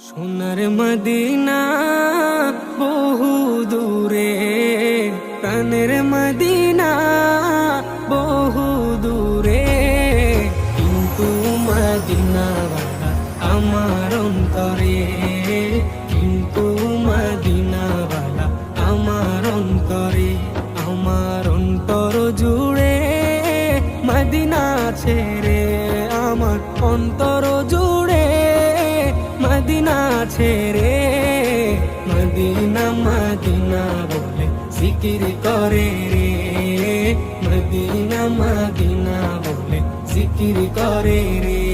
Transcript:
সোনার মদিনা বহু দূরে, প্রাণের মদিনা বহু দূরে, কিন্তু মদিনাওয়ালা আমার অন্তরে, কিন্তু মদিনাওয়ালা আমার অন্তরে, আমার অন্তর জুড়ে মদিনা ছেড়ে, আমার অন্তর জুড়ে মদিনা ছেড়ে, মদিনা মদিনা বলে জিকির করে রে, মদিনা মদিনা বলে জিকির করে রে।